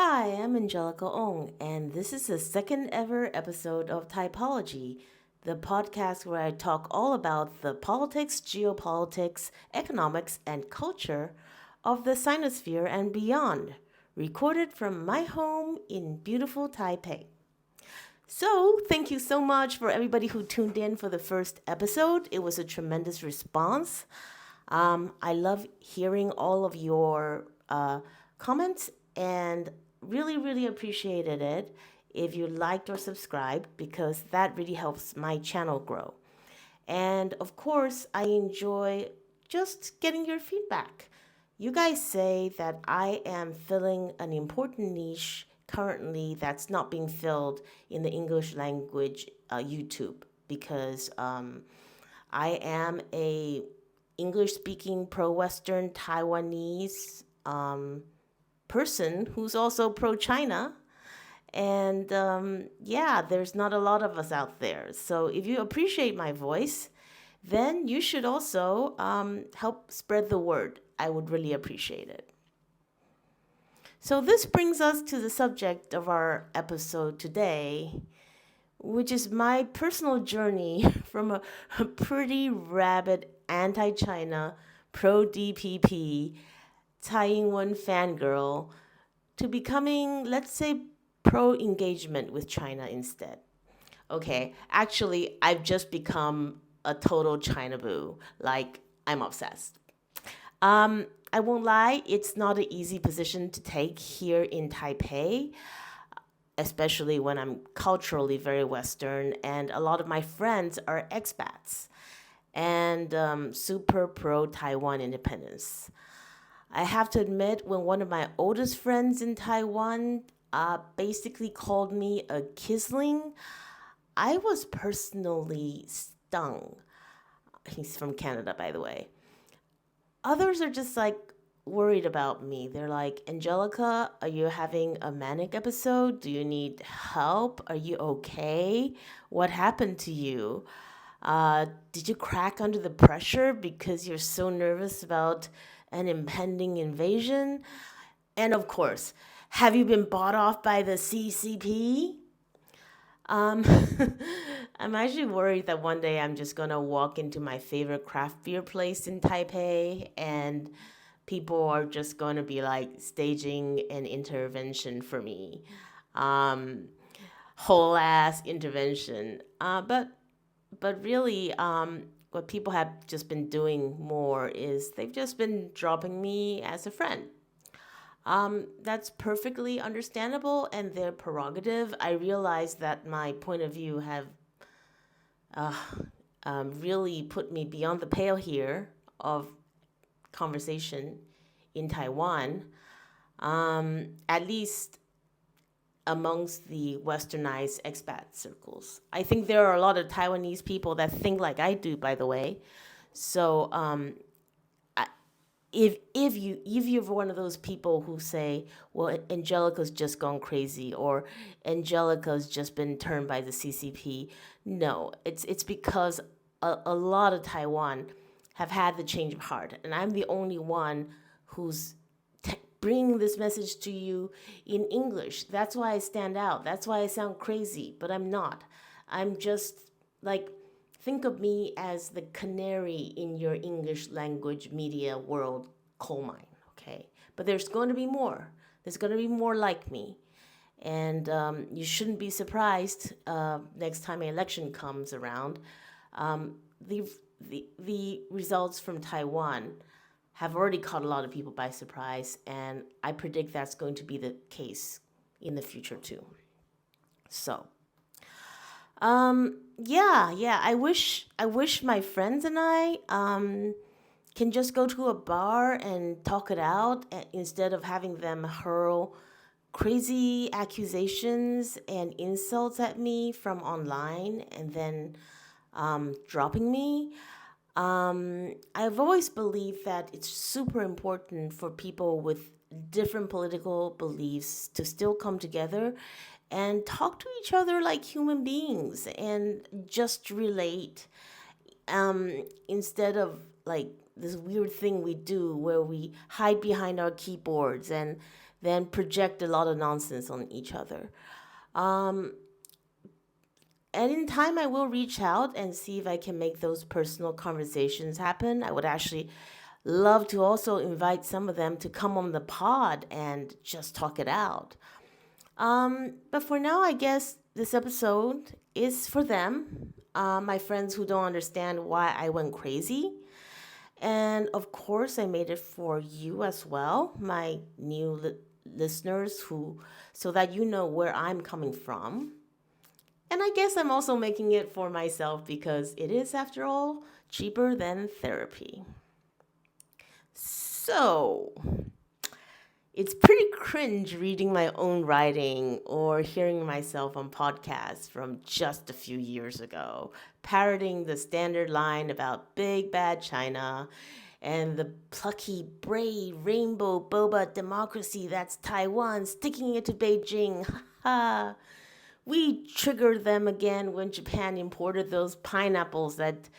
Hi, I'm Angelica Ong, and this is the second ever episode of Typology, the podcast where I talk all about the politics, geopolitics, economics, and culture of the Sinosphere and beyond, recorded from my home in beautiful Taipei. So, thank you so much for everybody who tuned in for the first episode. It was a tremendous response. I love hearing all of your comments and really appreciated it if you liked or subscribed because that really helps my channel grow. And of course, I enjoy just getting your feedback. You guys say that I am filling an important niche currently that's not being filled in the English language YouTube because I am a English speaking pro-Western Taiwanese person who's also pro-China. And yeah, there's not a lot of us out there. So if you appreciate my voice, then you should also help spread the word. I would really appreciate it. So this brings us to the subject of our episode today, which is my personal journey from a pretty rabid anti-China, pro-DPP, Taiwan fangirl to becoming, let's say, pro-engagement with China instead. Okay, actually, I've just become a total Chinaboo. Like, I'm obsessed. I won't lie, it's not an easy position to take here in Taipei, especially when I'm culturally very Western, and a lot of my friends are expats and super pro-Taiwan independence. I have to admit, when one of my oldest friends in Taiwan basically called me a kisling, I was personally stung. He's from Canada, by the way. Others are just like worried about me. They're like, Angelica, are you having a manic episode? Do you need help? Are you okay? What happened to you? Did you crack under the pressure because you're so nervous about an impending invasion? And of course, have you been bought off by the CCP? Um, I'm actually worried that one day I'm just gonna walk into my favorite craft beer place in Taipei and people are just gonna be like staging an intervention for me. Um, Whole ass intervention. But really, what people have just been doing more is they've just been dropping me as a friend. That's perfectly understandable and their prerogative. I realize that my point of view have really put me beyond the pale here of conversation in Taiwan, at least amongst the westernized expat circles. I think there are a lot of Taiwanese people that think like I do, by the way. So if you're one of those people who say, well, Angelica's just gone crazy or Angelica's just been turned by the CCP, no, it's because a lot of Taiwan have had the change of heart, and I'm the only one who's bringing this message to you in English. That's why I stand out. That's why I sound crazy, but I'm not. I'm just like, think of me as the canary in your English language media world coal mine, okay? But there's going to be more. There's going to be more like me. And you shouldn't be surprised next time an election comes around. The results from Taiwan have already caught a lot of people by surprise, and I predict that's going to be the case in the future too. So, yeah. I wish my friends and I can just go to a bar and talk it out instead of having them hurl crazy accusations and insults at me from online and then dropping me. I've always believed that it's super important for people with different political beliefs to still come together and talk to each other like human beings and just relate instead of like this weird thing we do where we hide behind our keyboards and than project a lot of nonsense on each other. Um, and in time, I will reach out and see if I can make those personal conversations happen. I would actually love to also invite some of them to come on the pod and just talk it out. But for now, I guess this episode is for them, my friends who don't understand why I went crazy. And of course, I made it for you as well, my new listeners, who so that you know where I'm coming from. And I guess I'm also making it for myself because it is, after all, cheaper than therapy. So, it's pretty cringe reading my own writing or hearing myself on podcasts from just a few years ago, parroting the standard line about big bad China and the plucky, brave, rainbow boba democracy that's Taiwan, sticking it to Beijing. Ha ha. We triggered them again when Japan imported those pineapples that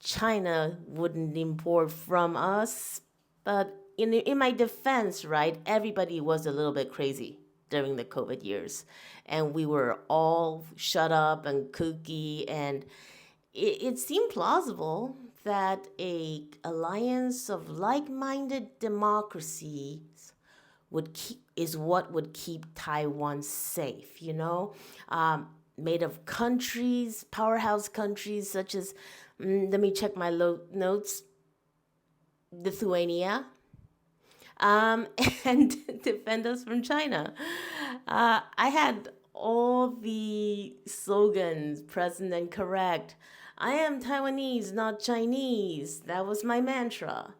China wouldn't import from us. But in my defense, right, everybody was a little bit crazy during the COVID years. And we were all shut up and kooky. And it seemed plausible that a alliance of like-minded democracies is what would keep Taiwan safe, made of countries, powerhouse countries such as, let me check my notes, Lithuania, and defend us from China. I had all the slogans present and correct. I am Taiwanese, not Chinese. That was my mantra.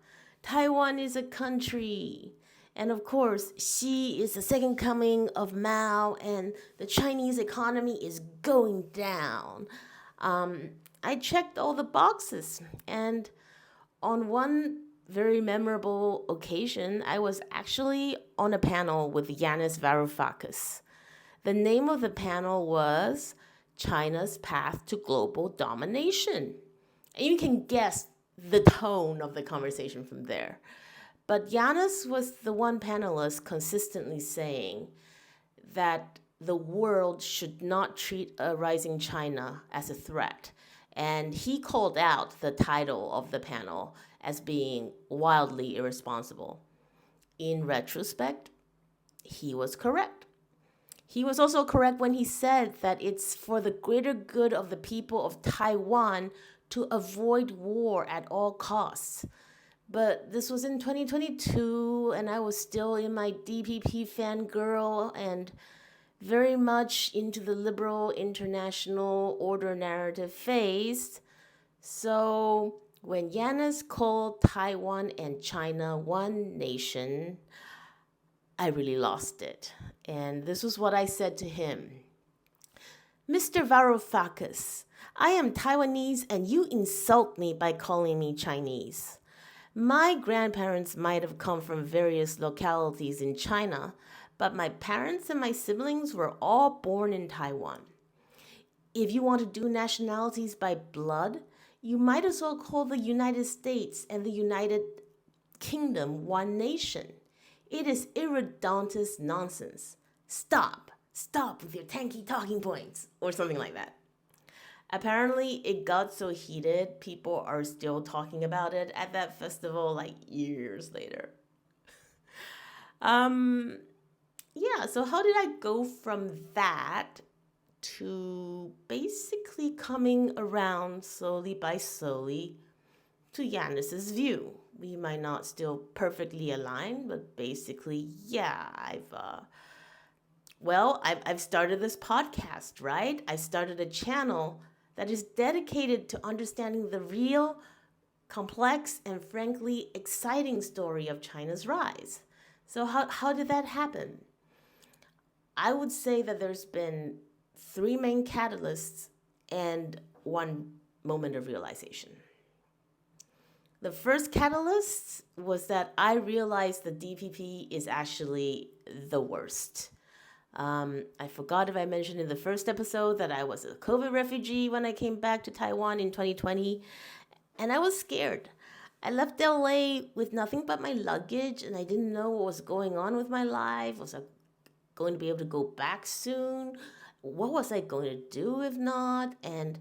Taiwan is a country. And of course, Xi is the second coming of Mao, and the Chinese economy is going down. I checked all the boxes, and on one very memorable occasion, I was actually on a panel with Yanis Varoufakis. The name of the panel was China's Path to Global Domination. And you can guess the tone of the conversation from there. But Yanis was the one panelist consistently saying that the world should not treat a rising China as a threat. And he called out the title of the panel as being wildly irresponsible. In retrospect, he was correct. He was also correct when he said that it's for the greater good of the people of Taiwan to avoid war at all costs. But this was in 2022, and I was still in my DPP fangirl and very much into the liberal international order narrative phase. So when Yanis called Taiwan and China one nation, I really lost it. And this was what I said to him. Mr. Varoufakis, I am Taiwanese and you insult me by calling me Chinese. My grandparents might have come from various localities in China, but my parents and my siblings were all born in Taiwan. If you want to do nationalities by blood, you might as well call the United States and the United Kingdom one nation. It is irredentus nonsense. Stop with your tanky talking points, or something like that. Apparently, it got so heated, people are still talking about it at that festival like years later. So how did I go from that to basically coming around slowly by slowly to Yanis's view? We might not still perfectly align, but basically, yeah, I've started this podcast, right? I started a channel that is dedicated to understanding the real, complex, and frankly exciting story of China's rise. So how did that happen? I would say that there's been three main catalysts and one moment of realization. The first catalyst was that I realized the DPP is actually the worst. I forgot if I mentioned in the first episode that I was a COVID refugee when I came back to Taiwan in 2020, and I was scared. I left LA with nothing but my luggage, and I didn't know what was going on with my life. Was I going to be able to go back soon? What was I going to do if not? And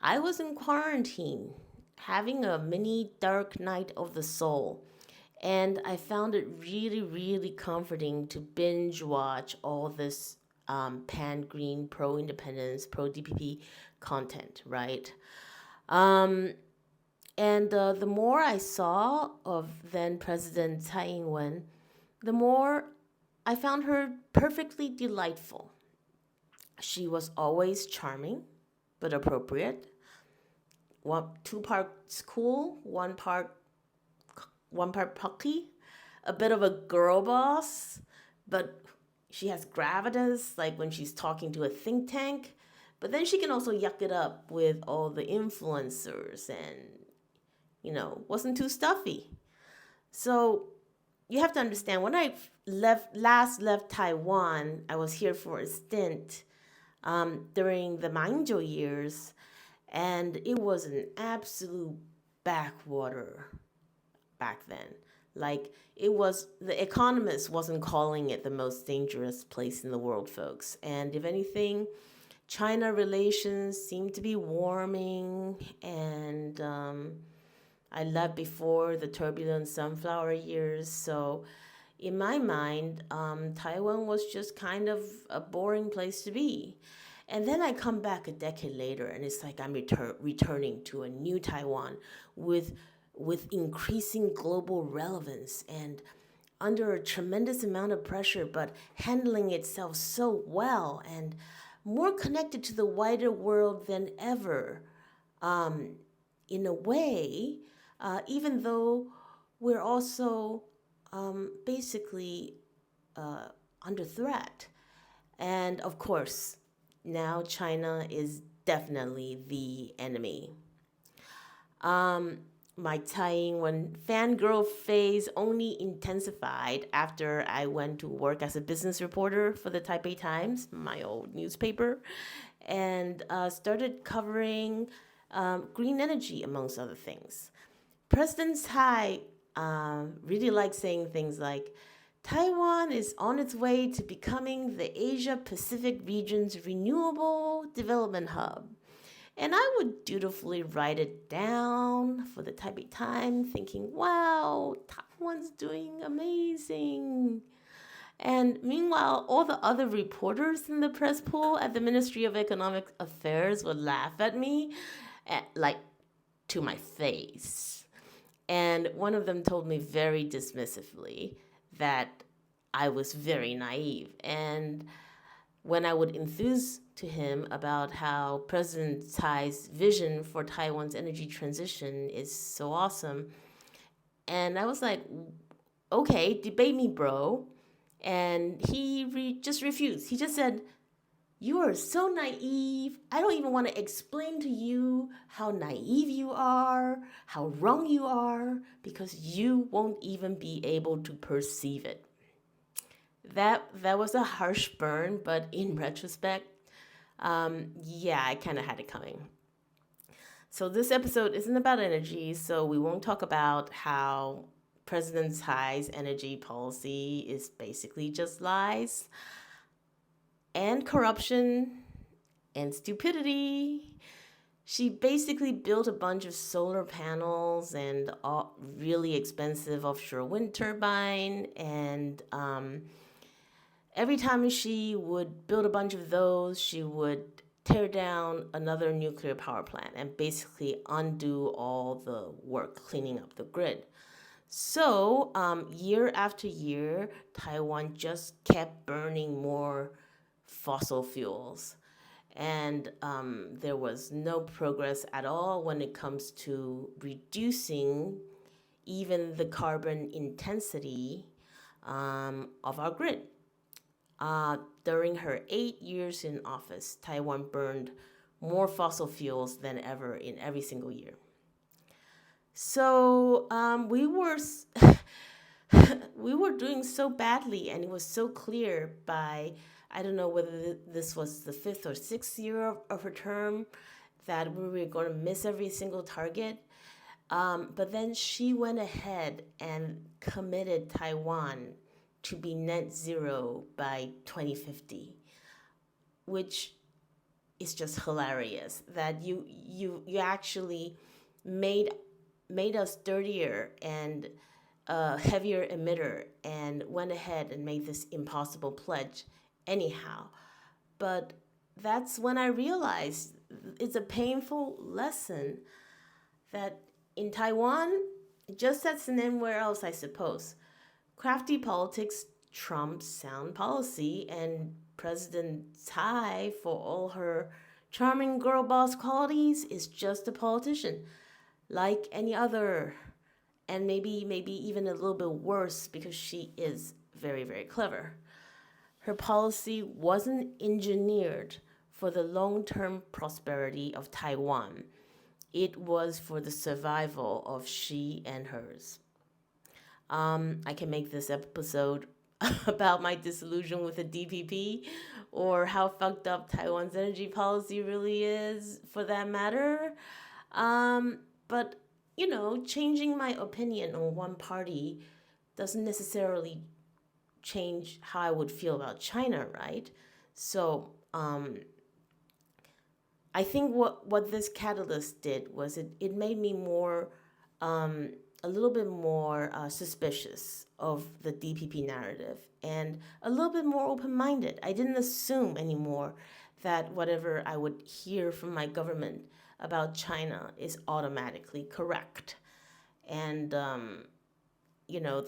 I was in quarantine, having a mini dark night of the soul. And I found it really, really comforting to binge watch all this pan green, pro independence, pro DPP content, right? Um, and the more I saw of then President Tsai Ing-wen, the more I found her perfectly delightful. She was always charming, but appropriate. Two parts cool, one part pucky, a bit of a girl boss, but she has gravitas, like when she's talking to a think tank. But then she can also yuck it up with all the influencers and, wasn't too stuffy. So you have to understand, when I last left Taiwan, I was here for a stint during the Manzhou years, and it was an absolute backwater back then. Like, it was, The Economist wasn't calling it the most dangerous place in the world, folks. And if anything, China relations seem to be warming, and I left before the turbulent sunflower years. So in my mind, Taiwan was just kind of a boring place to be. And then I come back a decade later, and it's like I'm returning to a new Taiwan with increasing global relevance and under a tremendous amount of pressure, but handling itself so well and more connected to the wider world than ever. In a way, even though we're also basically under threat. And of course, now China is definitely the enemy. My Tsai Ing-wen fangirl phase only intensified after I went to work as a business reporter for the Taipei Times, my old newspaper, and started covering green energy, amongst other things. President Tsai really liked saying things like, Taiwan is on its way to becoming the Asia-Pacific region's renewable development hub. And I would dutifully write it down for the Taipei Times, thinking, wow, Taiwan's doing amazing. And meanwhile, all the other reporters in the press pool at the Ministry of Economic Affairs would laugh at me, to my face. And one of them told me very dismissively that I was very naive. And when I would enthuse to him about how President Tsai's vision for Taiwan's energy transition is so awesome, and I was like, okay, debate me, bro. And he just refused. He just said, you are so naive. I don't even want to explain to you how naive you are, how wrong you are, because you won't even be able to perceive it. That was a harsh burn, but in retrospect, I kind of had it coming. So this episode isn't about energy, so we won't talk about how President Tsai's energy policy is basically just lies and corruption and stupidity. She basically built a bunch of solar panels and really expensive offshore wind turbine, and every time she would build a bunch of those, she would tear down another nuclear power plant and basically undo all the work cleaning up the grid. So year after year, Taiwan just kept burning more fossil fuels. And there was no progress at all when it comes to reducing even the carbon intensity of our grid. During her 8 years in office, Taiwan burned more fossil fuels than ever in every single year. So we were we were doing so badly, and it was so clear by, I don't know whether this was the 5th or 6th year of her term, that we were going to miss every single target. But then she went ahead and committed Taiwan to be net zero by 2050, which is just hilarious. That you actually made made us dirtier and a heavier emitter and went ahead and made this impossible pledge anyhow. But that's when I realized it's a painful lesson that in Taiwan, just as in anywhere else, I suppose, crafty politics trumps sound policy, and President Tsai, for all her charming girl boss qualities, is just a politician, like any other, and maybe even a little bit worse because she is very, very clever. Her policy wasn't engineered for the long term prosperity of Taiwan, it was for the survival of she and hers. I can make this episode about my disillusion with the DPP or how fucked up Taiwan's energy policy really is, for that matter. But, changing my opinion on one party doesn't necessarily change how I would feel about China, right? So I think what this catalyst did was it made me more, a little bit more suspicious of the DPP narrative and a little bit more open minded. I didn't assume anymore that whatever I would hear from my government about China is automatically correct. And,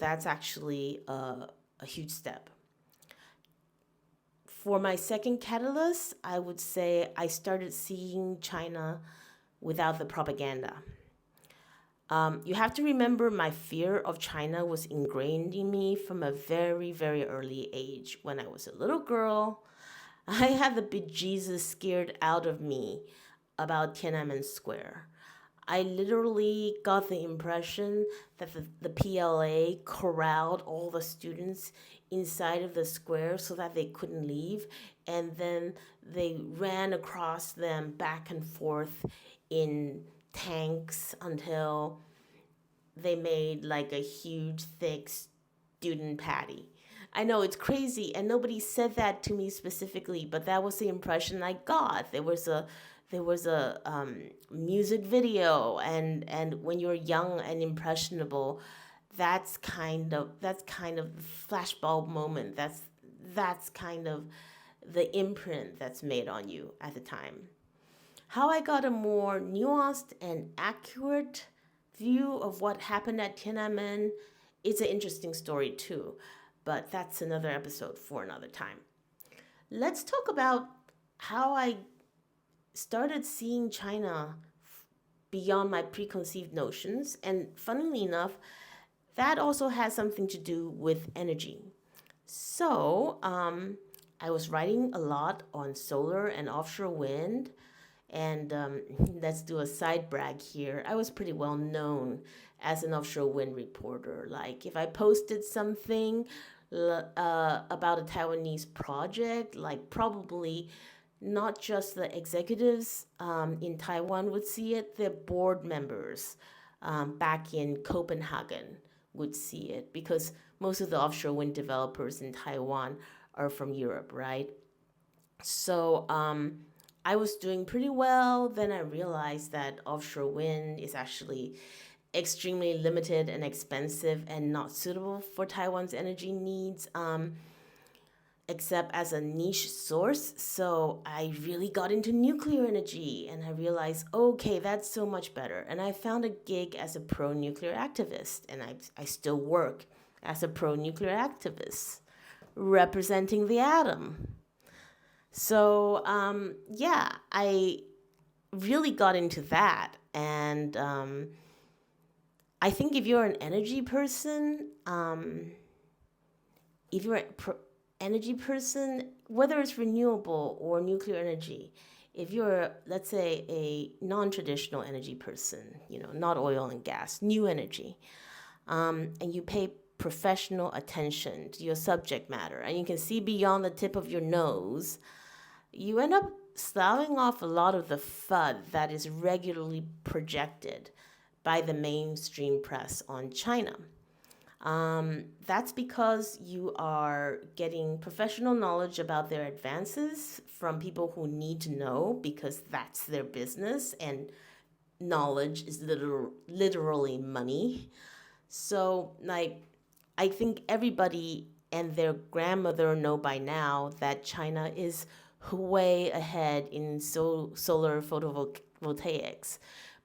that's actually a huge step. For my second catalyst, I would say I started seeing China without the propaganda. You have to remember my fear of China was ingrained in me from a very, very early age. When I was a little girl, I had the bejesus scared out of me about Tiananmen Square. I literally got the impression that the PLA corralled all the students inside of the square so that they couldn't leave, and then they ran across them back and forth in tanks until they made like a huge, thick student patty. I know it's crazy, and nobody said that to me specifically, but that was the impression I got. There was a music video, and when you're young and impressionable, that's kind of the flashbulb moment. That's kind of the imprint that's made on you at the time. How I got a more nuanced and accurate view of what happened at Tiananmen is an interesting story too, but that's another episode for another time. Let's talk about how I started seeing China beyond my preconceived notions, and funnily enough, that also has something to do with energy. So, I was writing a lot on solar and offshore wind, and let's do a side brag here. I was pretty well known as an offshore wind reporter. Like, if I posted something about a Taiwanese project, like probably not just the executives in Taiwan would see it, the board members back in Copenhagen would see it, because most of the offshore wind developers in Taiwan are from Europe, right? So I was doing pretty well. Then I realized that offshore wind is actually extremely limited and expensive and not suitable for Taiwan's energy needs, except as a niche source. So I really got into nuclear energy, and I realized, okay, that's so much better. And I found a gig as a pro-nuclear activist, and I still work as a pro-nuclear activist representing the atom. So I really got into that. And I think if you're an energy person, energy person, whether it's renewable or nuclear energy, if you're, let's say, a non-traditional energy person, not oil and gas, new energy, and you pay professional attention to your subject matter, and you can see beyond the tip of your nose, you end up sloughing off a lot of the FUD that is regularly projected by the mainstream press on China. That's because you are getting professional knowledge about their advances from people who need to know because that's their business and knowledge is literally money. So, like, I think everybody and their grandmother know by now that China is way ahead in solar photovoltaics.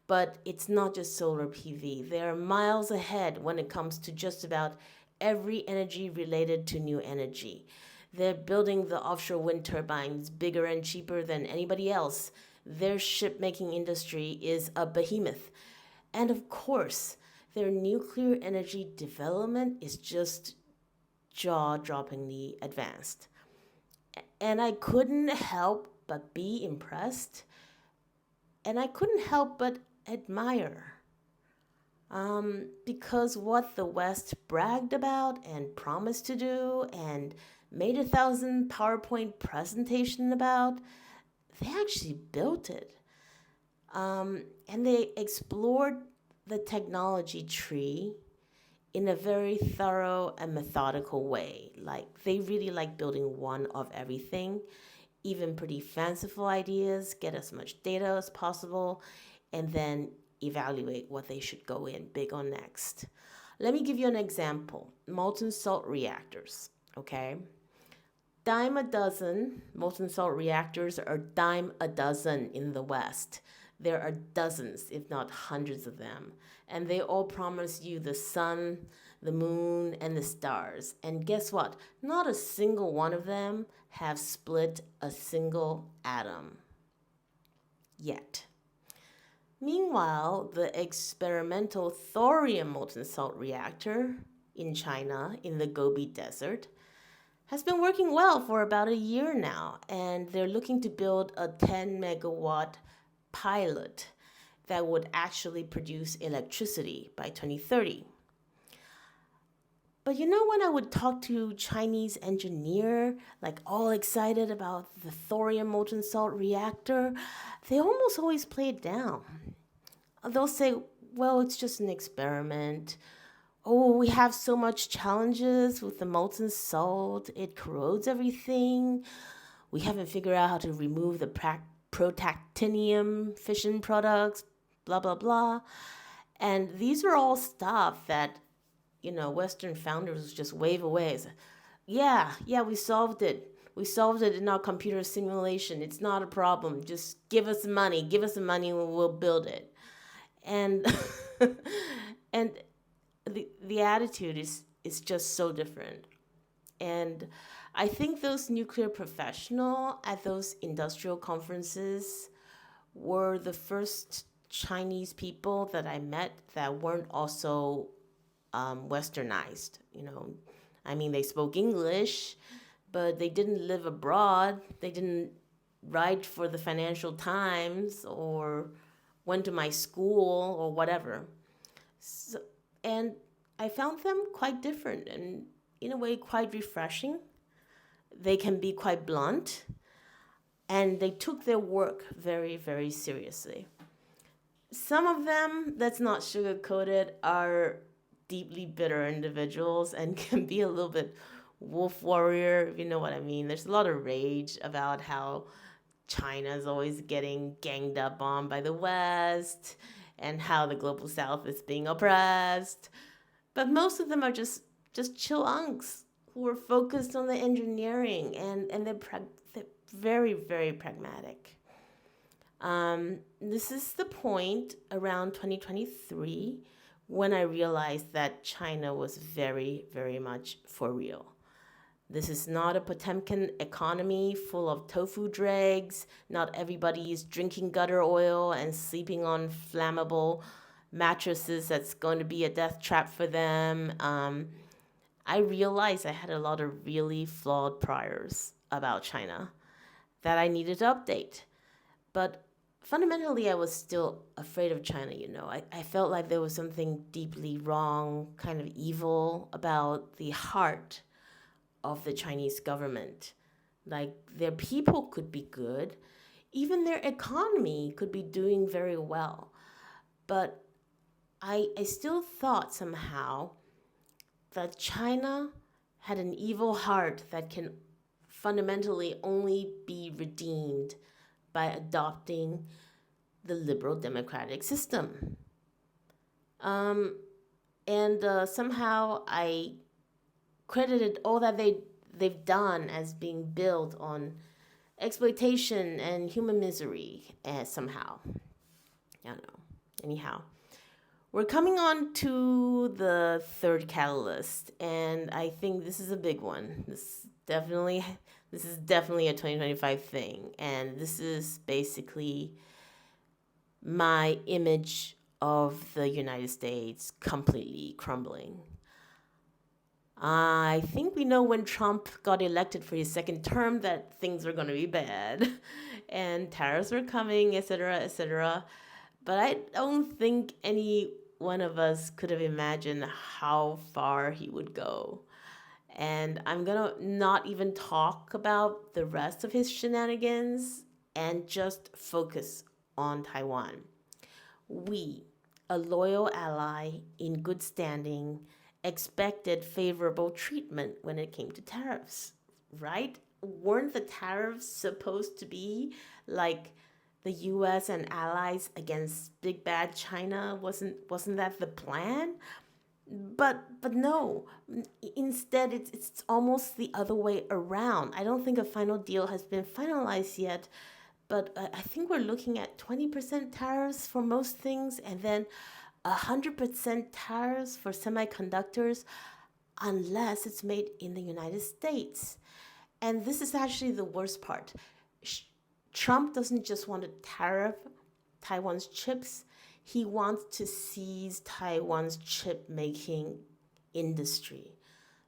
But it's not just solar PV. They're miles ahead when it comes to just about every energy related to new energy. They're building the offshore wind turbines bigger and cheaper than anybody else. Their ship making industry is a behemoth. And of course, their nuclear energy development is just jaw droppingly advanced. And I couldn't help but be impressed. And I couldn't help but admire. Because what the West bragged about and promised to do and made 1,000 PowerPoint presentation about, they actually built it. And they explored the technology tree in a very thorough and methodical way. Like, they really like building one of everything, even pretty fanciful ideas, get as much data as possible, and then evaluate what they should go in big on next. Let me give you an example. Molten salt reactors, okay? Dime a dozen molten salt reactors are dime a dozen in the West. There are dozens, if not hundreds of them. And they all promise you the sun, the moon, and the stars. And guess what? Not a single one of them have split a single atom yet. Meanwhile, the experimental thorium molten salt reactor in China, in the Gobi Desert, has been working well for about a year now, and they're looking to build a 10 megawatt pilot that would actually produce electricity by 2030. But when I would talk to Chinese engineer, like all excited about the thorium molten salt reactor, they almost always play it down. They'll say, well, it's just an experiment. Oh, we have so much challenges with the molten salt. It corrodes everything. We haven't figured out how to remove the protactinium fission products, blah, blah, blah. And these are all stuff that, Western founders just wave away. It's, yeah, we solved it. We solved it in our computer simulation. It's not a problem. Just give us the money. Give us the money and we'll build it. And and the attitude is just so different. And I think those nuclear professionals at those industrial conferences were the first Chinese people that I met that weren't also westernized. I mean, they spoke English, but they didn't live abroad. They didn't write for the Financial Times or went to my school or whatever. So, and I found them quite different and in a way quite refreshing. They can be quite blunt, and they took their work very, very seriously. Some of them, that's not sugar-coated, are deeply bitter individuals and can be a little bit wolf warrior, if you know what I mean. There's a lot of rage about how China is always getting ganged up on by the West and how the global South is being oppressed. But most of them are just chill unks who are focused on the engineering and they're very, very pragmatic. This is the point around 2023 when I realized that China was very, very much for real. This is not a Potemkin economy full of tofu dregs. Not everybody is drinking gutter oil and sleeping on flammable mattresses that's going to be a death trap for them. I realized I had a lot of really flawed priors about China that I needed to update. But fundamentally, I was still afraid of China, I felt like there was something deeply wrong, kind of evil about the heart of the Chinese government. Like, their people could be good, even their economy could be doing very well. But I still thought somehow that China had an evil heart that can fundamentally only be redeemed by adopting the liberal democratic system. And somehow I credited all that they've done as being built on exploitation and human misery, somehow. I don't know. Anyhow, we're coming on to the third catalyst, and I think this is a big one. This is definitely a 2025 thing, and this is basically my image of the United States completely crumbling. I think we know when Trump got elected for his second term that things were going to be bad and tariffs were coming, etc., etc. But I don't think any one of us could have imagined how far he would go. And I'm going to not even talk about the rest of his shenanigans and just focus on Taiwan. We, a loyal ally in good standing, expected favorable treatment when it came to tariffs, right? Weren't the tariffs supposed to be like the US and allies against big bad China? Wasn't that the plan? But no. Instead, it's almost the other way around. I don't think a final deal has been finalized yet, but I think we're looking at 20% tariffs for most things, and then 100% tariffs for semiconductors unless it's made in the United States. And this is actually the worst part. Trump doesn't just want to tariff Taiwan's chips, he wants to seize Taiwan's chip making industry.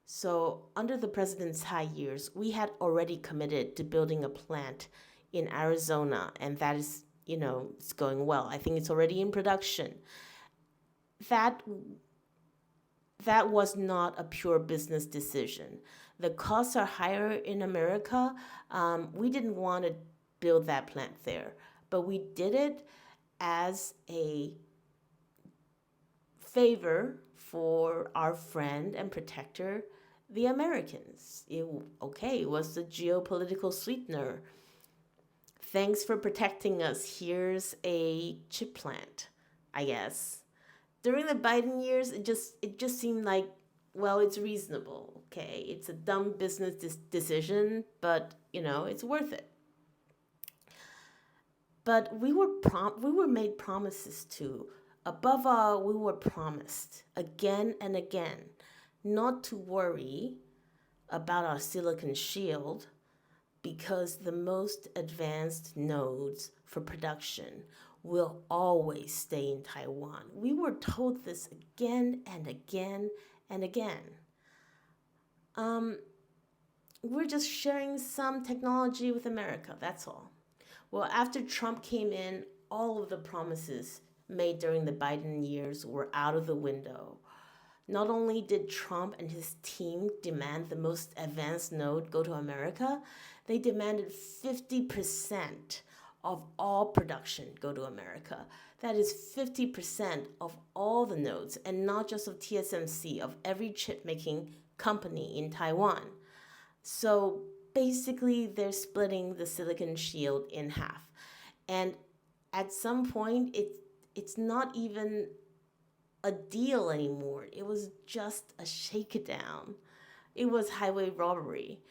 So, under the president's high years, we had already committed to building a plant in Arizona, and that is, it's going well. I think it's already in production. That was not a pure business decision. The costs are higher in America. We didn't want to build that plant there, but we did it as a favor for our friend and protector, the Americans. It was the geopolitical sweetener. Thanks for protecting us. Here's a chip plant, I guess. During the Biden years, it just seemed like, well, it's reasonable. Okay, it's a dumb business decision, but it's worth it. But we were made promises to. Above all, we were promised again and again not to worry about our silicon shield because the most advanced nodes for production will always stay in Taiwan. We were told this again and again and again. We're just sharing some technology with America, that's all. Well, after Trump came in, all of the promises made during the Biden years were out of the window. Not only did Trump and his team demand the most advanced node go to America, they demanded 50% of all production go to America. That is 50% of all the nodes, and not just of TSMC, of every chip-making company in Taiwan. So basically, they're splitting the silicon shield in half. And at some point, it's not even a deal anymore. It was just a shakedown. It was highway robbery.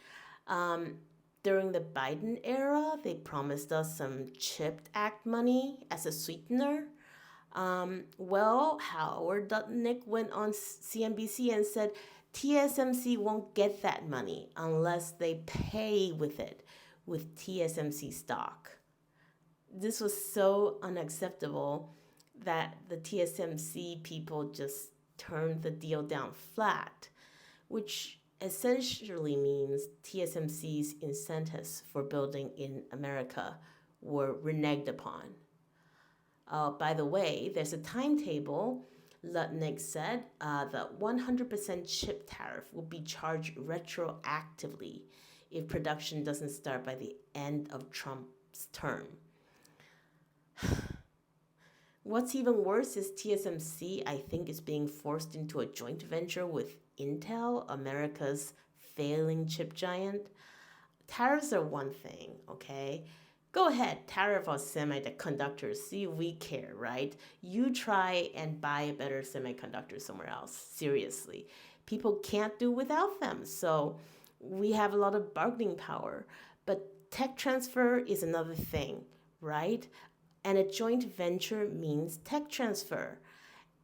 During the Biden era, they promised us some CHIP Act money as a sweetener. Howard Dutnick went on CNBC and said TSMC won't get that money unless they pay with it with TSMC stock. This was so unacceptable that the TSMC people just turned the deal down flat, which essentially means TSMC's incentives for building in America were reneged upon. By the way, there's a timetable. Lutnick said the 100% chip tariff will be charged retroactively if production doesn't start by the end of Trump's term. what's even worse is TSMC, I think, is being forced into a joint venture with Intel, America's failing chip giant. Tariffs are one thing, okay? Go ahead, tariff on semiconductors. See if we care, right? You try and buy a better semiconductor somewhere else. Seriously. People can't do without them. So we have a lot of bargaining power. But tech transfer is another thing, right? And a joint venture means tech transfer.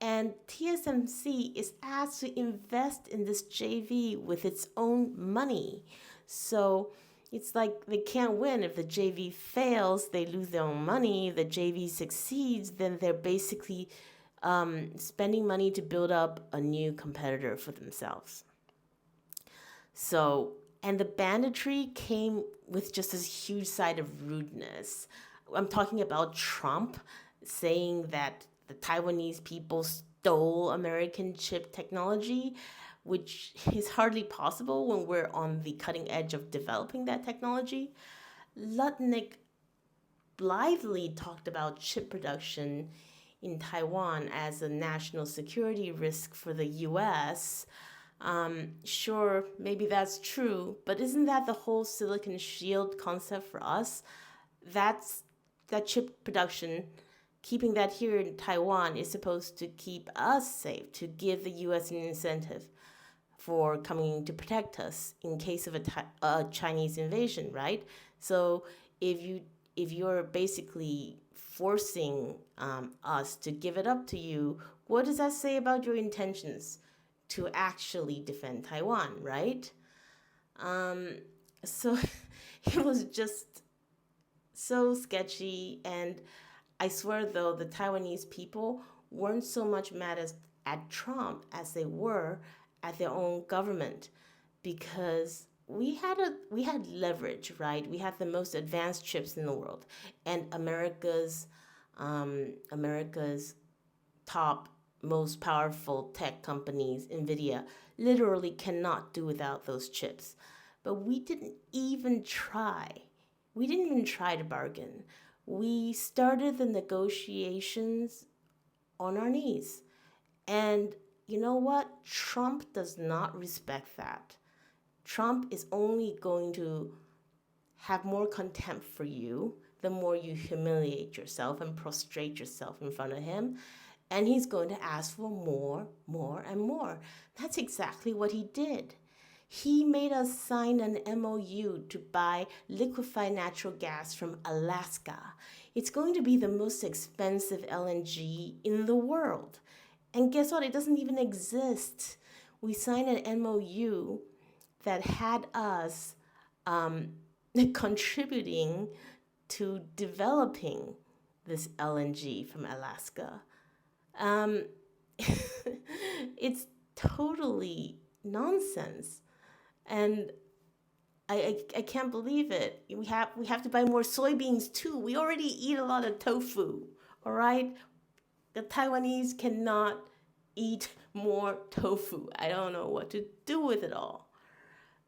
And TSMC is asked to invest in this JV with its own money. So it's like they can't win. If the JV fails, they lose their own money. If the JV succeeds, then they're basically spending money to build up a new competitor for themselves. So, and the banditry came with just this huge side of rudeness. I'm talking about Trump saying that the Taiwanese people stole American chip technology, which is hardly possible when we're on the cutting edge of developing that technology. Lutnick blithely talked about chip production in Taiwan as a national security risk for the US. Sure, maybe that's true, but isn't that the whole Silicon Shield concept for us? That chip production, keeping that here in Taiwan is supposed to keep us safe, to give the US an incentive for coming to protect us in case of a Chinese invasion, right? So if you're basically forcing us to give it up to you, what does that say about your intentions to actually defend Taiwan, right? So it was just so sketchy, and I swear though the Taiwanese people weren't so much mad at Trump as they were at their own government, because we had leverage, right? We had the most advanced chips in the world, and America's top most powerful tech companies, Nvidia, literally cannot do without those chips. But we didn't even try. We didn't even try to bargain. We started the negotiations on our knees. And you know what? Trump does not respect that. Trump is only going to have more contempt for you the more you humiliate yourself and prostrate yourself in front of him. And he's going to ask for more, more, and more. That's exactly what he did. He made us sign an MOU to buy liquefied natural gas from Alaska. It's going to be the most expensive LNG in the world. And guess what? It doesn't even exist. We signed an MOU that had us contributing to developing this LNG from Alaska. It's totally nonsense, and I can't believe it. We have to buy more soybeans too. We already eat a lot of tofu. All right, the Taiwanese cannot eat more tofu. I don't know what to do with it all.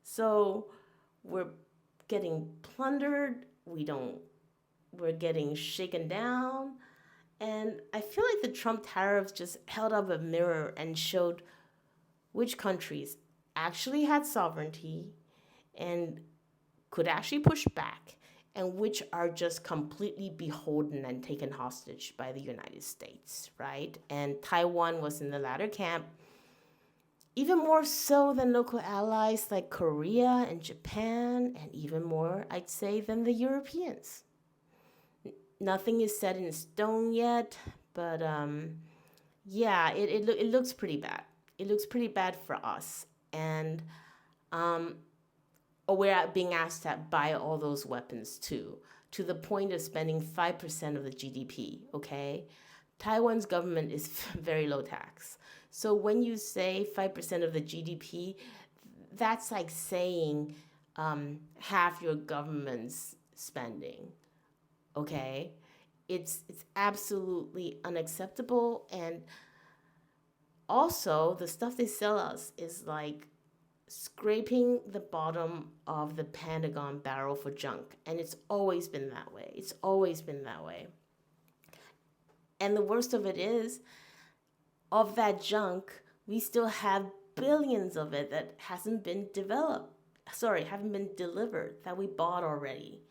So we're getting plundered. We're getting shaken down. And I feel like the Trump tariffs just held up a mirror and showed which countries actually had sovereignty and could actually push back, and which are just completely beholden and taken hostage by the United States, right? And Taiwan was in the latter camp, even more so than local allies like Korea and Japan, and even more, I'd say, than the Europeans. Nothing is set in stone yet, but yeah, it looks pretty bad. It looks pretty bad for us, and we're being asked to buy all those weapons too, to the point of spending 5% of the GDP. Okay, Taiwan's government is very low tax, so when you say 5% of the GDP, that's like saying half your government's spending. Okay, it's absolutely unacceptable, and also the stuff they sell us is like scraping the bottom of the Pentagon barrel for junk, and it's always been that way. And the worst of it is, of that junk, we still have billions of it that hasn't been developed. Sorry, haven't been delivered, that we bought already.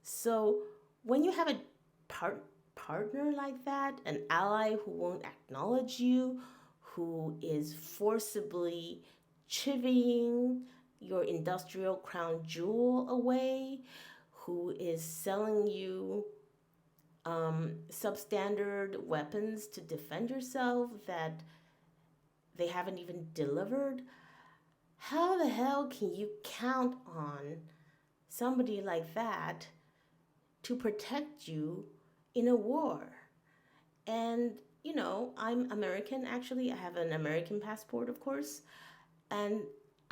So when you have a part, partner like that, an ally who won't acknowledge you, who is forcibly chivying your industrial crown jewel away, who is selling you substandard weapons to defend yourself that they haven't even delivered, how the hell can you count on somebody like that to protect you in a war? And, I'm American actually. I have an American passport, of course. And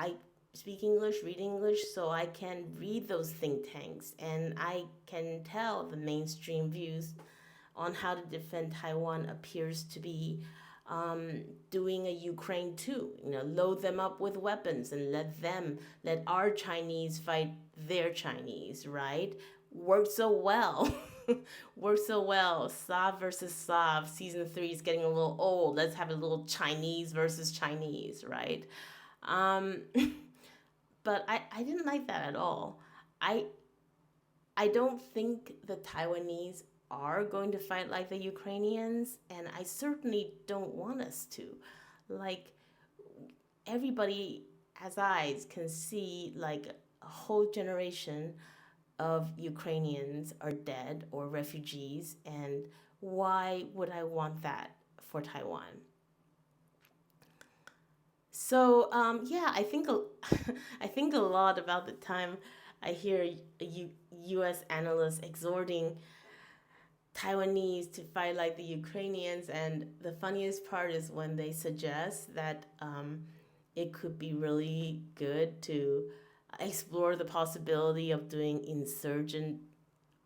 I speak English, read English, so I can read those think tanks and I can tell the mainstream views on how to defend Taiwan appears to be doing a Ukraine too. Load them up with weapons and let our Chinese fight their Chinese, right? Worked so well. Worked so well. Slav versus Slav. Season 3 is getting a little old. Let's have a little Chinese versus Chinese, right? Um, but I didn't like that at all. I I don't think the Taiwanese are going to fight like the Ukrainians, and I certainly don't want us to. Like, everybody has eyes can see, like, a whole generation of Ukrainians are dead or refugees, and why would I want that for Taiwan? So yeah, I think I think a lot about the time I hear U.S. analysts exhorting Taiwanese to fight like the Ukrainians, and the funniest part is when they suggest that it could be really good to explore the possibility of doing insurgent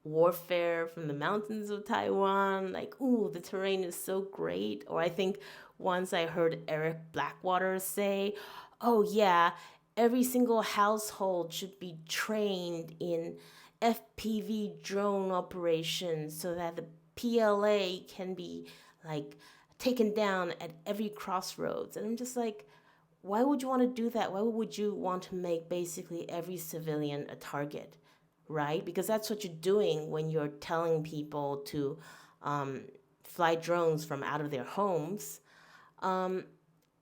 warfare from the mountains of Taiwan. Like, ooh, the terrain is so great. Or I think once I heard Eric Blackwater say, oh, yeah, every single household should be trained in FPV drone operations so that the PLA can be like taken down at every crossroads. And I'm just like, why would you want to do that? Why would you want to make basically every civilian a target, right? Because that's what you're doing when you're telling people to um, fly drones from out of their homes. Um,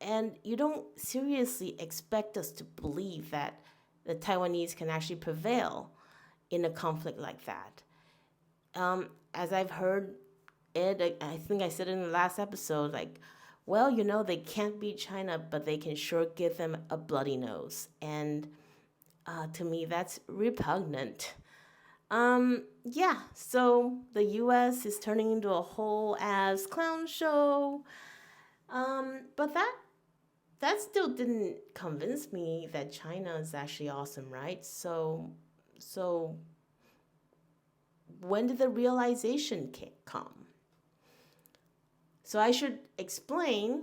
and you don't seriously expect us to believe that the Taiwanese can actually prevail in a conflict like that. As I've heard it, I think I said in the last episode, like, well, they can't beat China, but they can sure give them a bloody nose. And to me, that's repugnant. Yeah, so the US is turning into a whole ass clown show. But that still didn't convince me that China is actually awesome, right? So when did the realization come? So I should explain,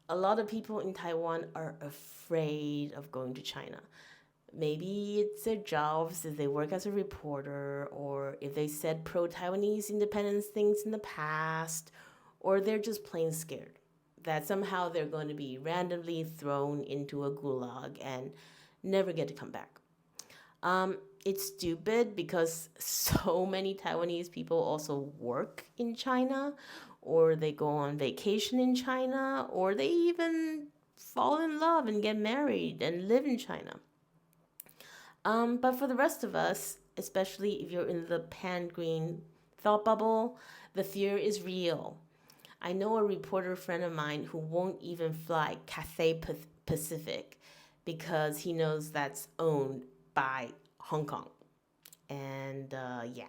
a lot of people in Taiwan are afraid of going to China. Maybe it's their jobs, if they work as a reporter, or if they said pro-Taiwanese independence things in the past, or they're just plain scared that somehow they're going to be randomly thrown into a gulag and never get to come back. It's stupid because so many Taiwanese people also work in China, or they go on vacation in China, or they even fall in love and get married and live in China. But for the rest of us, especially if you're in the pan-green thought bubble, the fear is real. I know a reporter friend of mine who won't even fly Cathay Pacific because he knows that's owned by Hong Kong. And yeah,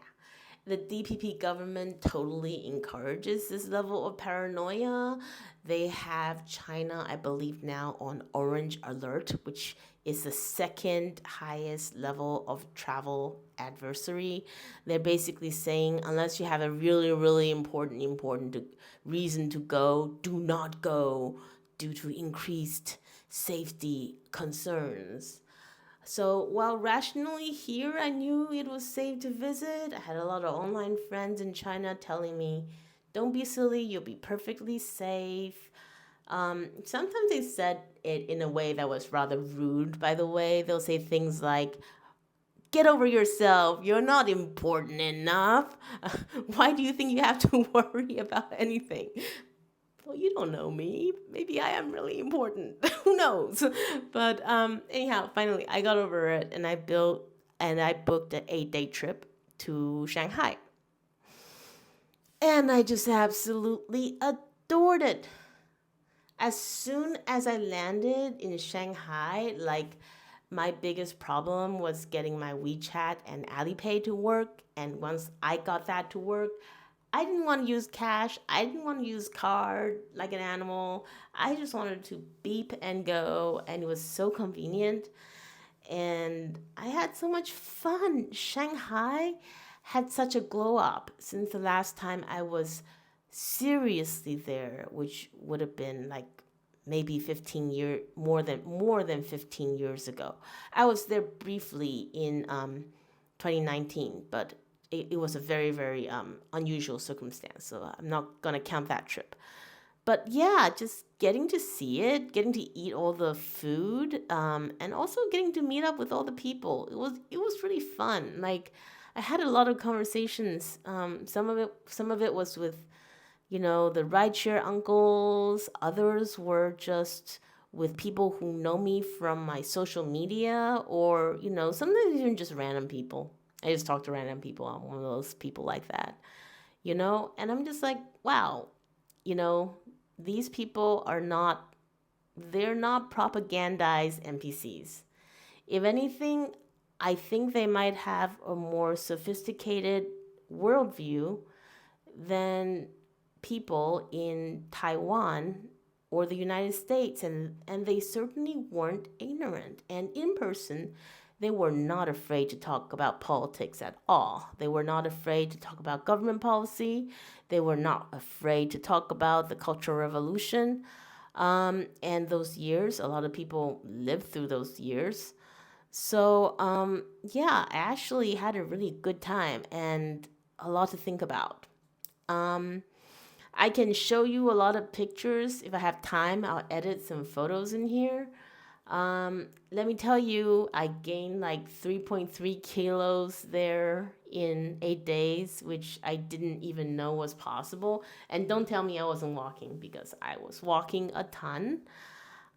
the DPP government totally encourages this level of paranoia. They have China, I believe, now on orange alert, which is the second highest level of travel adversary. They're basically saying, unless you have a really, really important reason to go, do not go due to increased safety concerns. So while rationally here I knew it was safe to visit, I had a lot of online friends in China telling me Don't be silly. You'll be perfectly safe. Sometimes they said it in a way that was rather rude, by the way. They'll say things like, get over yourself. You're not important enough. Why do you think you have to worry about anything? Well, you don't know me. Maybe I am really important. Who knows? But anyhow, finally, I got over it, and I booked an 8-day trip to Shanghai. And I just absolutely adored it. As soon as I landed in Shanghai, like, my biggest problem was getting my WeChat and Alipay to work. And once I got that to work, I didn't want to use cash. I didn't want to use card like an animal. I just wanted to beep and go. And it was so convenient. And I had so much fun. Shanghai had such a glow up since the last time I was seriously there, which would have been like maybe 15 years, more than 15 years ago. I was there briefly in 2019, but it was a very, very unusual circumstance, so I'm not gonna count that trip. But yeah, just getting to see it, getting to eat all the food, and also getting to meet up with all the people. It was really fun. Like, I had a lot of conversations. Some of it was with, the rideshare uncles. Others were just with people who know me from my social media, or sometimes even just random people. I just talk to random people. I'm one of those people like that, and I'm just like, wow, you know, these people they're not propagandized NPCs. If anything, I think they might have a more sophisticated worldview than people in Taiwan or the United States, and they certainly weren't ignorant. And in person, they were not afraid to talk about politics at all. They were not afraid to talk about government policy. They were not afraid to talk about the Cultural Revolution. And those years, a lot of people lived through those years. So, yeah, I actually had a really good time and a lot to think about. Um, I can show you a lot of pictures. If I have time, I'll edit some photos in here. Let me tell you, I gained like 3.3 kilos there in 8 days, which I didn't even know was possible. And don't tell me I wasn't walking, because I was walking a ton.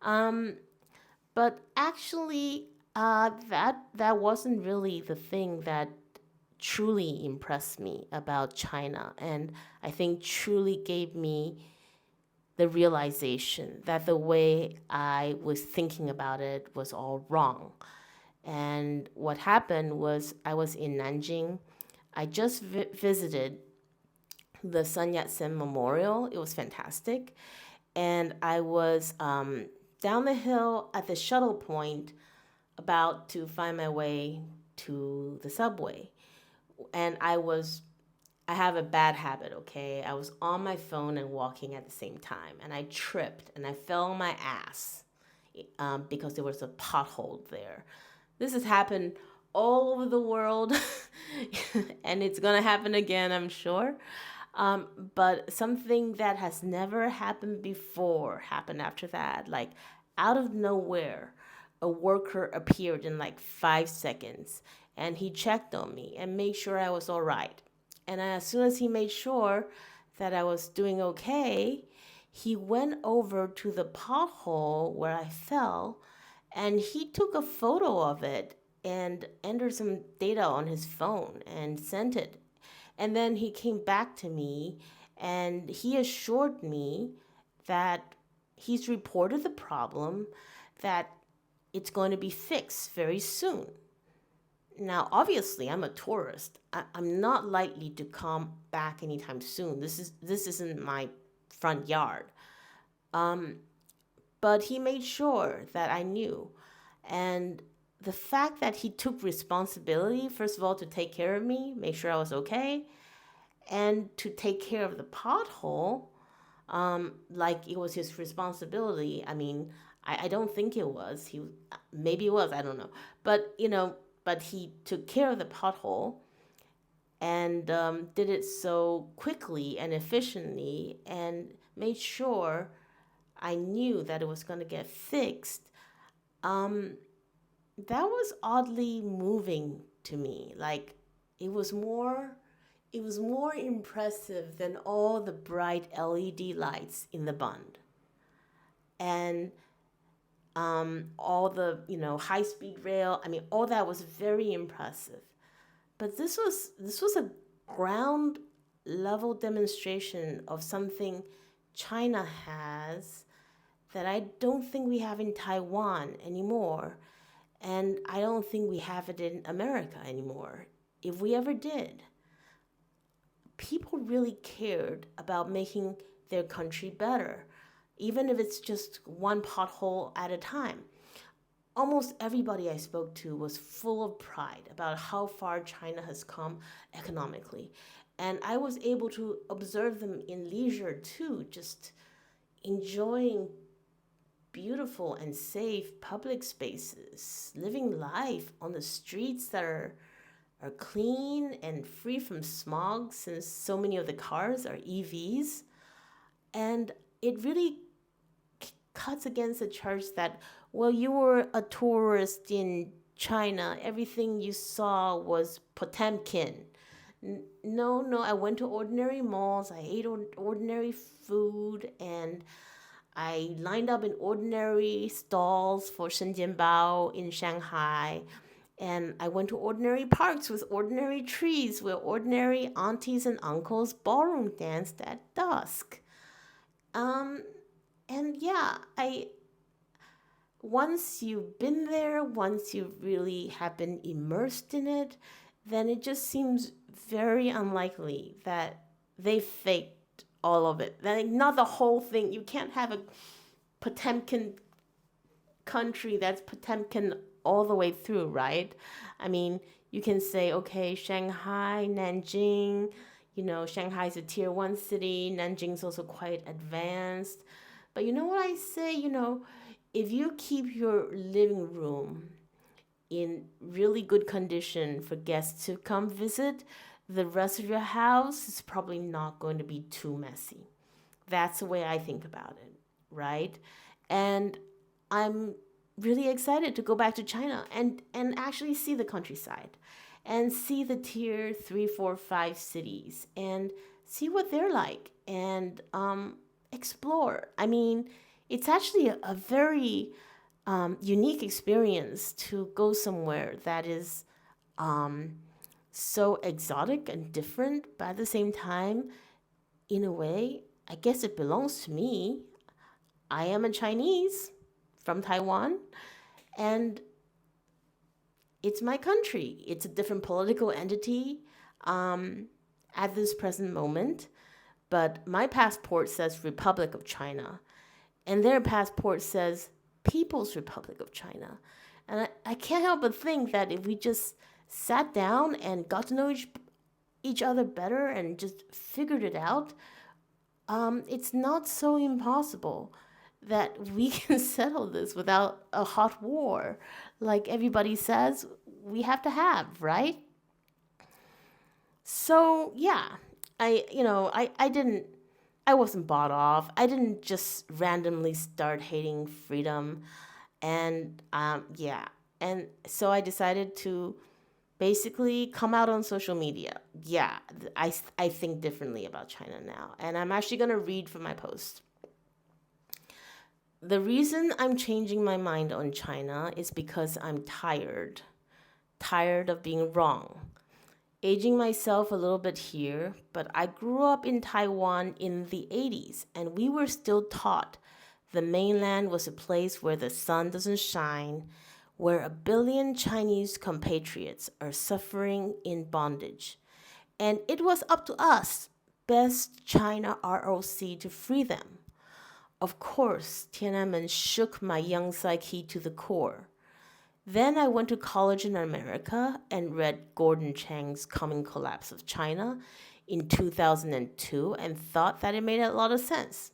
Um, but actually, that wasn't really the thing that truly impressed me about China, and I think truly gave me the realization that the way I was thinking about it was all wrong. And what happened was, I was in Nanjing. I just visited the Sun Yat sen Memorial. It was fantastic. And I was down the hill at the shuttle point, about to find my way to the subway. And I have a bad habit, okay? I was on my phone and walking at the same time, and I tripped and I fell on my ass because there was a pothole there. This has happened all over the world, and it's gonna happen again, I'm sure. But something that has never happened before happened after that. Like, out of nowhere, a worker appeared in like 5 seconds, and he checked on me and made sure I was all right. And as soon as he made sure that I was doing okay, he went over to the pothole where I fell, and he took a photo of it and entered some data on his phone and sent it. And then he came back to me and he assured me that he's reported the problem, that it's going to be fixed very soon. Now, obviously, I'm a tourist. I'm not likely to come back anytime soon. This isn't my front yard. Um, but he made sure that I knew. And the fact that he took responsibility, first of all, to take care of me, make sure I was okay, and to take care of the pothole, like it was his responsibility. I mean, I don't think it was. Maybe it was. I don't know. But but he took care of the pothole, and did it so quickly and efficiently and made sure I knew that it was going to get fixed. Um, that was oddly moving to me. Like it was more it was more impressive than all the bright LED lights in the Bund and all the high speed rail. I mean, all that was very impressive. But this was a ground level demonstration of something China has that I don't think we have in Taiwan anymore. And I don't think we have it in America anymore. If we ever did, people really cared about making their country better, even if it's just one pothole at a time. Almost everybody I spoke to was full of pride about how far China has come economically. And I was able to observe them in leisure too, just enjoying beautiful and safe public spaces, living life on the streets that are clean and free from smog since so many of the cars are EVs. And it really cuts against the charge that, well, you were a tourist in China, everything you saw was Potemkin. No, I went to ordinary malls, I ate ordinary food, and I lined up in ordinary stalls for Shenzhenbao in Shanghai. And I went to ordinary parks with ordinary trees where ordinary aunties and uncles ballroom danced at dusk. Um, and yeah, I once you've been there, once you really have been immersed in it, then it just seems very unlikely that they faked all of it. Like, not the whole thing. You can't have a Potemkin country that's Potemkin all the way through, right? I mean, you can say, okay, Shanghai, Nanjing, Shanghai's a tier one city, Nanjing's also quite advanced. But you know what I say? If you keep your living room in really good condition for guests to come visit, the rest of your house is probably not going to be too messy. That's the way I think about it, right? And I'm really excited to go back to China and actually see the countryside and see the tier 3, 4, 5 cities and see what they're like and explore. I mean, it's actually a very unique experience to go somewhere that is so exotic and different, but at the same time, in a way, I guess it belongs to me. I am a Chinese from Taiwan, and it's my country. It's a different political entity at this present moment, but my passport says Republic of China, and their passport says People's Republic of China. And I can't help but think that if we just sat down and got to know each other better and just figured it out, it's not so impossible that we can settle this without a hot war, like everybody says we have to have, right? So yeah, I wasn't bought off. I didn't just randomly start hating freedom, and yeah, and so I decided to basically come out on social media. Yeah, I think differently about China now, and I'm actually gonna read from my post. The reason I'm changing my mind on China is because I'm tired of being wrong. Aging myself a little bit here, but I grew up in Taiwan in the 80s, and we were still taught the mainland was a place where the sun doesn't shine, where a billion Chinese compatriots are suffering in bondage. And it was up to us, best China ROC, to free them. Of course, Tiananmen shook my young psyche to the core. Then I went to college in America and read Gordon Chang's Coming Collapse of China in 2002 and thought that it made a lot of sense.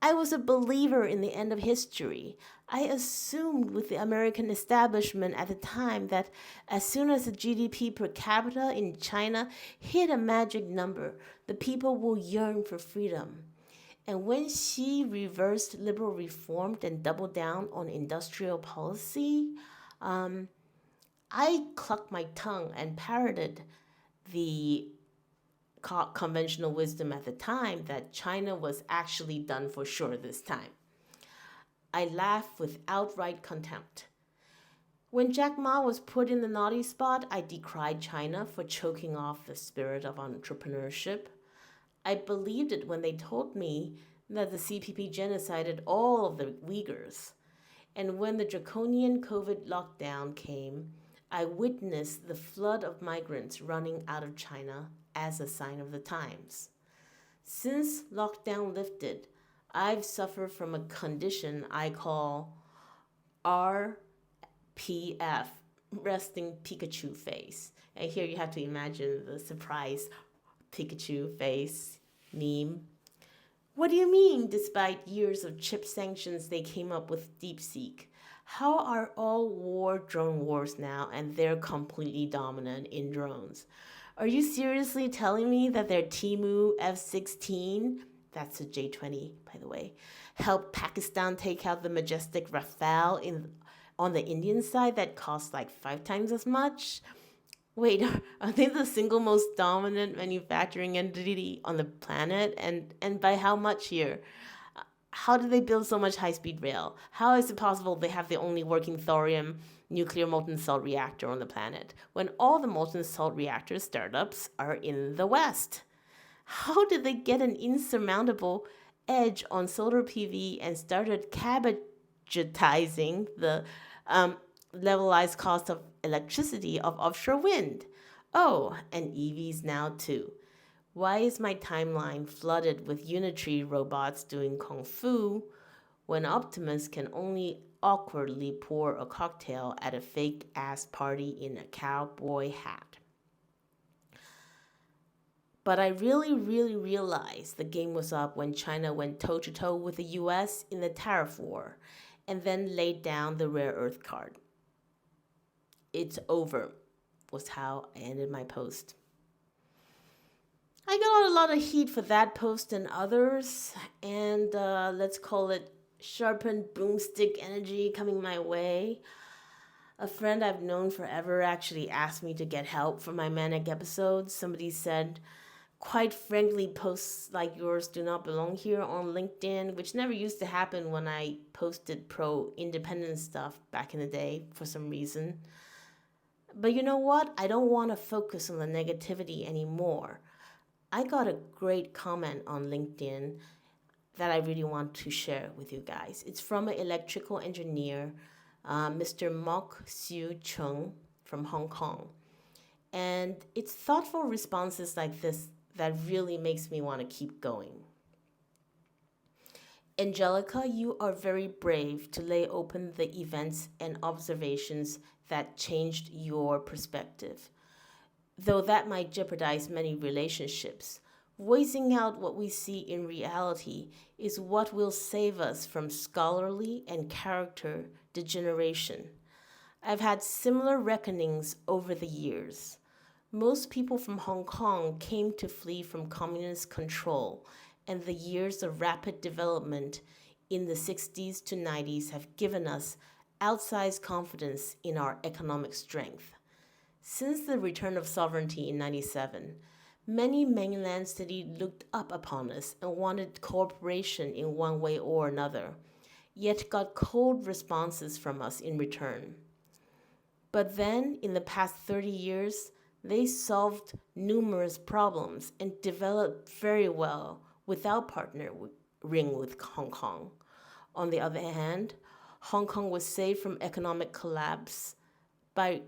I was a believer in the end of history, I assumed with the American establishment at the time that as soon as the GDP per capita in China hit a magic number, the people will yearn for freedom. And when she reversed liberal reform and doubled down on industrial policy, I clucked my tongue and parroted the conventional wisdom at the time that China was actually done for sure this time. I laughed with outright contempt. When Jack Ma was put in the naughty spot, I decried China for choking off the spirit of entrepreneurship. I believed it when they told me that the CPP genocided all of the Uyghurs. And when the draconian COVID lockdown came, I witnessed the flood of migrants running out of China as a sign of the times. Since lockdown lifted, I've suffered from a condition I call RPF, resting Pikachu face. And here you have to imagine the surprised Pikachu face meme. What do you mean, despite years of chip sanctions, they came up with DeepSeek? How are all war drone wars now and they're completely dominant in drones? Are you seriously telling me that their Temu F-16, that's a J-20 by the way, helped Pakistan take out the majestic Rafale on the Indian side that cost like 5 times as much? Wait, are they the single most dominant manufacturing entity on the planet? And by how much here? How do they build so much high-speed rail? How is it possible they have the only working thorium nuclear molten salt reactor on the planet when all the molten salt reactor startups are in the West? How did they get an insurmountable edge on solar PV and started cabbagetizing the levelized cost of electricity of offshore wind? Oh, and EVs now too. Why is my timeline flooded with unitary robots doing kung fu when Optimus can only awkwardly pour a cocktail at a fake ass party in a cowboy hat? But I really realized the game was up when China went toe to toe with the US in the tariff war and then laid down the rare earth card. It's over, was how I ended my post. I got a lot of heat for that post and others, and let's call it sharpened broomstick energy coming my way. A friend I've known forever actually asked me to get help for my manic episodes. Somebody said, quite frankly, posts like yours do not belong here on LinkedIn, which never used to happen when I posted pro-independent stuff back in the day for some reason. But you know what? I don't want to focus on the negativity anymore. I got a great comment on LinkedIn that I really want to share with you guys. It's from an electrical engineer, Mr. Mok Siu Chung from Hong Kong. And it's thoughtful responses like this that really makes me want to keep going. Angelica, you are very brave to lay open the events and observations that changed your perspective. Though that might jeopardize many relationships, voicing out what we see in reality is what will save us from scholarly and character degeneration. I've had similar reckonings over the years. Most people from Hong Kong came to flee from communist control, and the years of rapid development in the 60s to 90s have given us outsized confidence in our economic strength. Since the return of sovereignty in 97, many mainland cities looked up upon us and wanted cooperation in one way or another, yet got cold responses from us in return. But then, in the past 30 years, they solved numerous problems and developed very well without partnering with Hong Kong. On the other hand, Hong Kong was saved from economic collapse by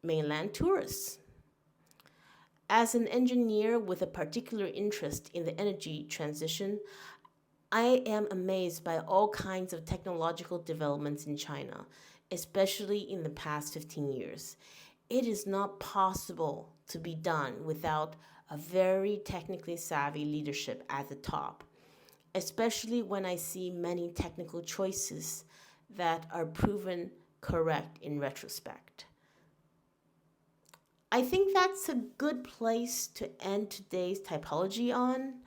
mainland tourists. As an engineer with a particular interest in the energy transition, I am amazed by all kinds of technological developments in China, especially in the past 15 years. It is not possible to be done without a very technically savvy leadership at the top. especially when I see many technical choices that are proven correct in retrospect. I think that's a good place to end today's typology on.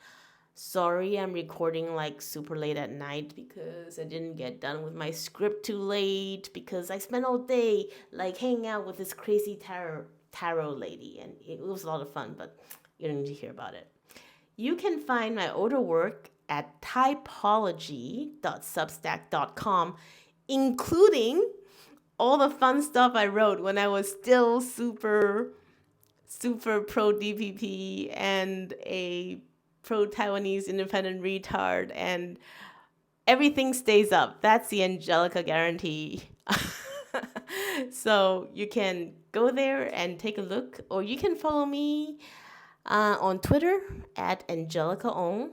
Sorry, I'm recording like super late at night because I didn't get done with my script too late because I spent all day like hanging out with this crazy tarot lady, and it was a lot of fun, but you don't need to hear about it. You can find my older work at typology.substack.com, including all the fun stuff I wrote when I was still super pro-DPP and a pro-Taiwanese independent retard, and everything stays up. That's the Angelica guarantee. So you can go there and take a look, or you can follow me on Twitter at Angelica Ong.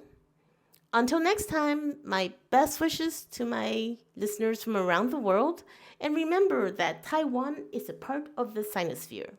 Until next time, my best wishes to my listeners from around the world. And remember that Taiwan is a part of the Sinosphere.